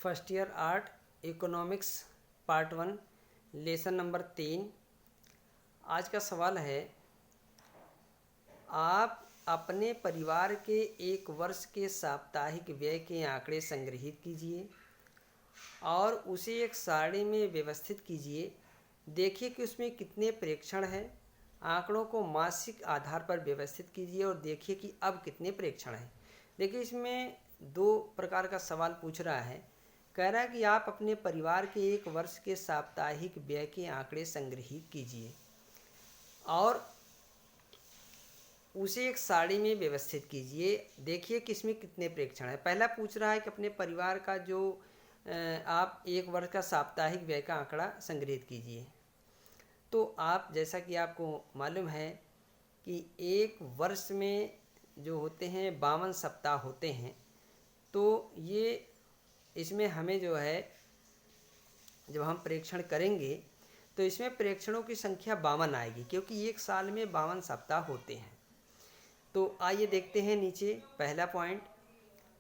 First year art economics part 1 lesson number 3। आज का सवाल है, आप अपने परिवार के एक वर्ष के साप्ताहिक व्यय के आंकड़े संग्रहित कीजिए और उसे एक सारणी में व्यवस्थित कीजिए। देखिए कि उसमें कितने प्रेक्षण हैं। आंकड़ों को मासिक आधार पर व्यवस्थित कीजिए और देखिए कि अब कितने प्रेक्षण हैं। देखिए, इसमें दो प्रकार का सवाल पूछ रहा है। कह रहा है कि आप अपने परिवार के एक वर्ष के साप्ताहिक व्यय के आंकड़े संग्रहित कीजिए और उसे एक सारणी में व्यवस्थित कीजिए। देखिए कि इसमें कितने प्रेक्षण हैं। पहला पूछ रहा है कि अपने परिवार का जो आप एक वर्ष का साप्ताहिक व्यय का आंकड़ा संग्रहित कीजिए। तो आप, जैसा कि आपको मालूम है कि एक वर्ष में जो होते हैं 52 सप्ताह होते हैं, तो ये इसमें हमें जो है, जब हम प्रेक्षण करेंगे तो इसमें प्रेक्षणों की संख्या 52 आएगी, क्योंकि एक साल में 52 सप्ताह होते हैं। तो आइए देखते हैं नीचे पहला पॉइंट,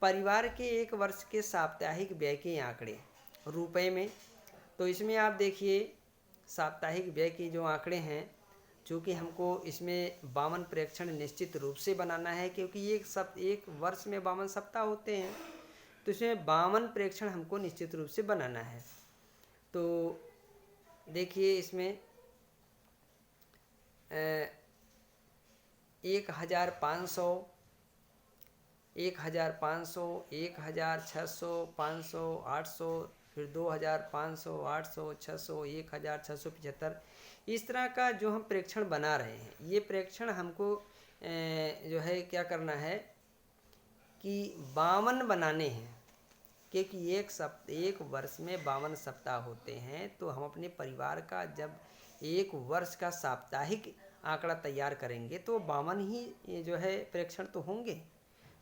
परिवार के एक वर्ष के साप्ताहिक व्यय के आंकड़े रुपए में। तो इसमें आप देखिए साप्ताहिक व्यय के जो आंकड़े हैं, चूँकि हमको इसमें 52 प्रेक्षण निश्चित रूप से बनाना है, क्योंकि एक वर्ष में 52 सप्ताह होते हैं, तो इसमें 52 प्रेक्षण हमको निश्चित रूप से बनाना है। तो देखिए इसमें 1500, 1500, 1600, 500, 800, फिर 2500, 800, 600, 1675, इस तरह का जो हम प्रेक्षण बना रहे हैं, ये प्रेक्षण हमको जो है क्या करना है कि 52 बनाने हैं, क्योंकि एक वर्ष में 52 सप्ताह होते हैं। तो हम अपने परिवार का जब एक वर्ष का साप्ताहिक आंकड़ा तैयार करेंगे तो 52 ही जो है प्रेक्षण तो होंगे।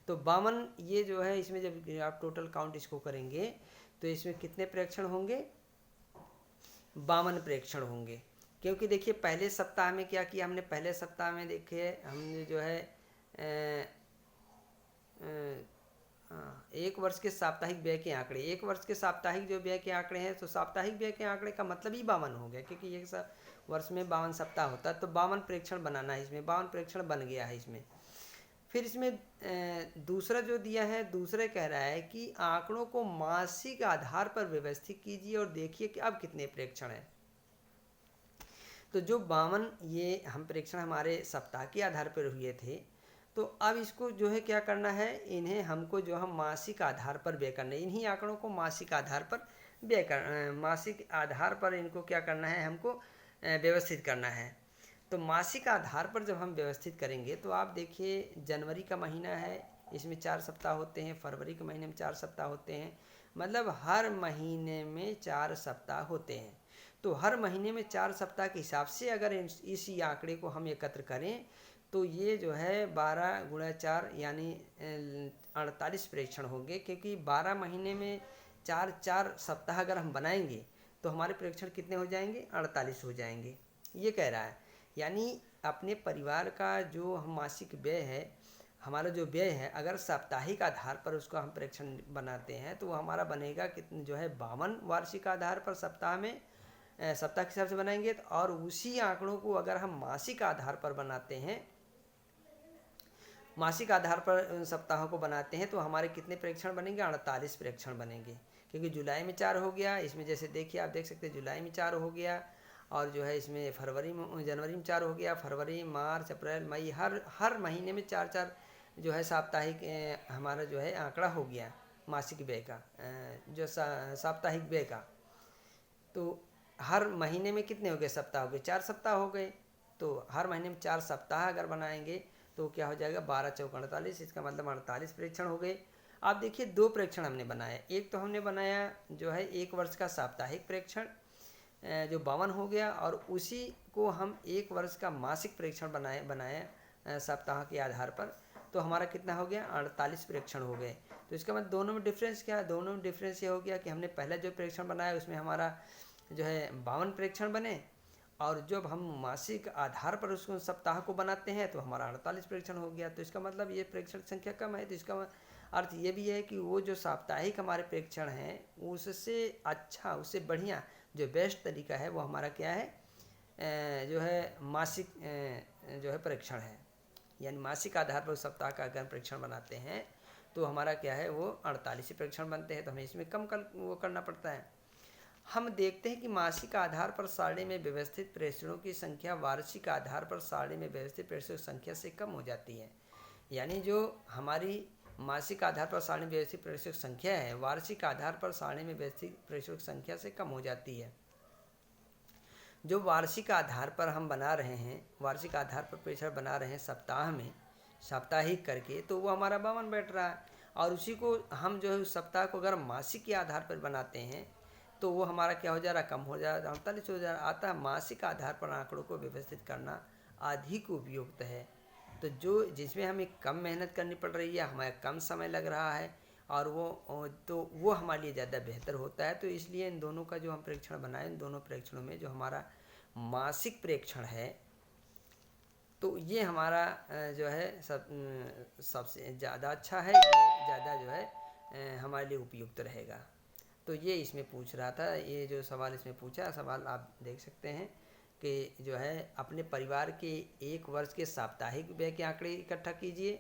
तो 52 ये जो है, इसमें जब आप टोटल काउंट इसको करेंगे तो इसमें कितने प्रेक्षण होंगे? 52 प्रेक्षण होंगे। क्योंकि देखिए पहले सप्ताह में क्या किया हमने, पहले सप्ताह में देखिए हमने जो है एक वर्ष के साप्ताहिक व्यय के आंकड़े, एक वर्ष के साप्ताहिक जो व्यय के आंकड़े हैं, तो साप्ताहिक व्यय के आंकड़े का मतलब ही 52 हो गया, क्योंकि एक वर्ष में 52 सप्ताह होता है। तो 52 प्रेक्षण बनाना है, इसमें 52 प्रेक्षण बन गया है इसमें। फिर इसमें दूसरा जो दिया है, दूसरे कह रहा है कि आंकड़ों को मासिक आधार पर व्यवस्थित कीजिए और देखिए कि अब कितने प्रेक्षण हैं। तो जो 52 ये हम प्रेक्षण हमारे सप्ताह के आधार पर हुए थे, तो अब इसको जो है क्या करना है, इन्हें हमको जो हम मासिक आधार पर व्यय करना है। इन्हीं आंकड़ों को मासिक आधार पर मासिक आधार पर इनको क्या करना है, हमको व्यवस्थित करना है। तो मासिक आधार पर जब हम व्यवस्थित करेंगे तो आप देखिए जनवरी का महीना है, इसमें 4 सप्ताह होते हैं, फरवरी के महीने में 4 सप्ताह होते हैं, मतलब हर महीने में 4 सप्ताह होते हैं। तो हर महीने में 4 सप्ताह के हिसाब से अगर इसी आंकड़े को हम एकत्र करें तो ये जो है 12 गुणा 4 यानी 48 प्रेक्षण होंगे, क्योंकि 12 महीने में 4 सप्ताह अगर हम बनाएंगे तो हमारे प्रेक्षण कितने हो जाएंगे? 48 हो जाएंगे, ये कह रहा है। यानी अपने परिवार का जो हम मासिक व्यय है, हमारा जो व्यय है, अगर साप्ताहिक आधार पर उसको हम प्रेक्षण बनाते हैं तो वो हमारा बनेगा कितने जो है 52 वार्षिक आधार पर सप्ताह में, सप्ताह के हिसाब से बनाएंगे। और उसी आंकड़ों को अगर हम मासिक आधार पर बनाते हैं, मासिक आधार पर सप्ताहों को बनाते हैं, तो हमारे कितने प्रेक्षण बनेंगे? 48 प्रेक्षण बनेंगे। क्योंकि जुलाई में 4 हो गया, इसमें जैसे देखिए आप देख सकते हैं जुलाई में 4 हो गया, और जो है इसमें जनवरी में 4 हो गया, फरवरी, मार्च, अप्रैल, मई, हर महीने में 4 जो है साप्ताहिक हमारा जो है आंकड़ा हो गया मासिक व्यय का, जो साप्ताहिक व्यय का। तो हर महीने में कितने हो गए? सप्ताह हो गए, 4 सप्ताह हो गए। तो हर महीने में 4 सप्ताह अगर बनाएंगे तो क्या हो जाएगा? 12 चौक 48, इसका मतलब 48 प्रेक्षण हो गए। आप देखिए 2 प्रेक्षण हमने बनाया, एक तो हमने बनाया जो है एक वर्ष का साप्ताहिक प्रेक्षण जो 52 हो गया, और उसी को हम एक वर्ष का मासिक प्रेक्षण बनाए सप्ताह के आधार पर, तो हमारा कितना हो गया? 48 प्रेक्षण हो गए। तो इसका मतलब दोनों में डिफरेंस क्या है? दोनों में डिफरेंस ये हो गया कि हमने पहला जो प्रेक्षण बनाया उसमें हमारा जो है 52 प्रेक्षण बने, और जब हम मासिक आधार पर उसको सप्ताह को बनाते हैं तो हमारा 48 प्रेक्षण हो गया। तो इसका मतलब ये प्रेक्षण संख्या कम है, तो इसका अर्थ ये भी है कि वो जो साप्ताहिक हमारे प्रेक्षण हैं उससे अच्छा, उससे बढ़िया जो बेस्ट तरीका है वो हमारा क्या है, जो है मासिक जो है प्रेक्षण है। यानी मासिक आधार पर सप्ताह का अगर प्रेक्षण बनाते हैं तो हमारा क्या है वो 48 प्रेक्षण बनते हैं, तो हमें इसमें कम वो करना पड़ता है। हम देखते हैं कि मासिक आधार पर सारणी में व्यवस्थित प्रेषणों की संख्या वार्षिक आधार पर सारणी में व्यवस्थित प्रेषणों की संख्या से कम हो जाती है। यानी जो हमारी मासिक आधार पर सारणी में व्यवस्थित प्रेषणों की संख्या है वार्षिक आधार पर सारणी में व्यवस्थित प्रेषणों की संख्या से कम हो जाती है। जो वार्षिक आधार पर हम बना रहे हैं, वार्षिक आधार पर प्रेक्षण बना रहे हैं सप्ताह में, साप्ताहिक करके, तो वो हमारा 52 बैठ रहा है। और उसी को हम जो है उस सप्ताह को अगर मासिक के आधार पर बनाते हैं तो वो हमारा क्या हो जा रहा, कम हो जा रहा, 48 हो जा रहा। अतः मासिक आधार पर आंकड़ों को व्यवस्थित करना अधिक उपयुक्त है। तो जो जिसमें हमें कम मेहनत करनी पड़ रही है, हमें कम समय लग रहा है और वो हमारे लिए ज़्यादा बेहतर होता है। तो इसलिए इन दोनों का जो हम प्रेक्षण बनाए, इन दोनों प्रेक्षणों में जो हमारा मासिक प्रेक्षण है तो ये हमारा जो है सबसे ज़्यादा अच्छा है, ये ज़्यादा जो है हमारे लिए उपयुक्त रहेगा। तो ये इसमें पूछ रहा था, ये जो सवाल इसमें पूछा, सवाल आप देख सकते हैं कि जो है अपने परिवार के 1 वर्ष के साप्ताहिक व्यय के आंकड़े इकट्ठा कीजिए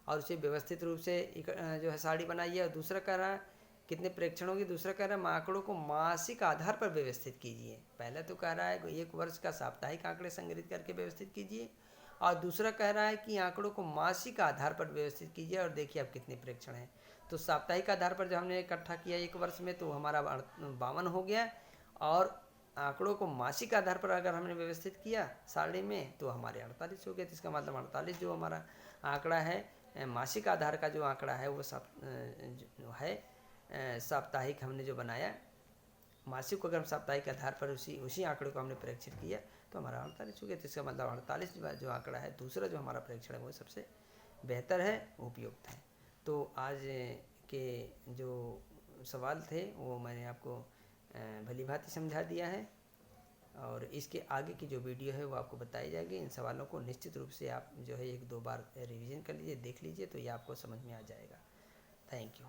और उसे व्यवस्थित रूप से जो है सारणी बनाइए। और दूसरा कह रहा है कितने प्रेक्षणों की, दूसरा कह रहा है आंकड़ों को मासिक आधार पर व्यवस्थित कीजिए। पहले तो कह रहा है कि 1 वर्ष का साप्ताहिक आंकड़े संग्रहित करके व्यवस्थित कीजिए और दूसरा कह रहा है कि आंकड़ों को मासिक आधार पर व्यवस्थित कीजिए और देखिए आप कितने प्रेक्षण हैं। तो साप्ताहिक आधार पर जब हमने इकट्ठा किया 1 वर्ष में तो हमारा 52 हो गया, और आंकड़ों को मासिक आधार पर अगर हमने व्यवस्थित किया सारणी में तो हमारे 48 हो गए। तो इसका मतलब 48 जो हमारा आंकड़ा है मासिक आधार का जो आंकड़ा है वो जो है साप्ताहिक हमने जो बनाया, मासिक को अगर हम साप्ताहिक आधार पर उसी आंकड़े को हमने प्रेक्षित किया तो हमारा 48 हो गया। तो इसका मतलब 48 जो आंकड़ा है दूसरा जो हमारा प्रेक्षण है वो सबसे बेहतर है, उपयुक्त है। तो आज के जो सवाल थे वो मैंने आपको भली भांति समझा दिया है और इसके आगे की जो वीडियो है वो आपको बताई जाएगी। इन सवालों को निश्चित रूप से आप जो है 1-2 बार रिवीजन कर लीजिए, देख लीजिए, तो ये आपको समझ में आ जाएगा। Thank you.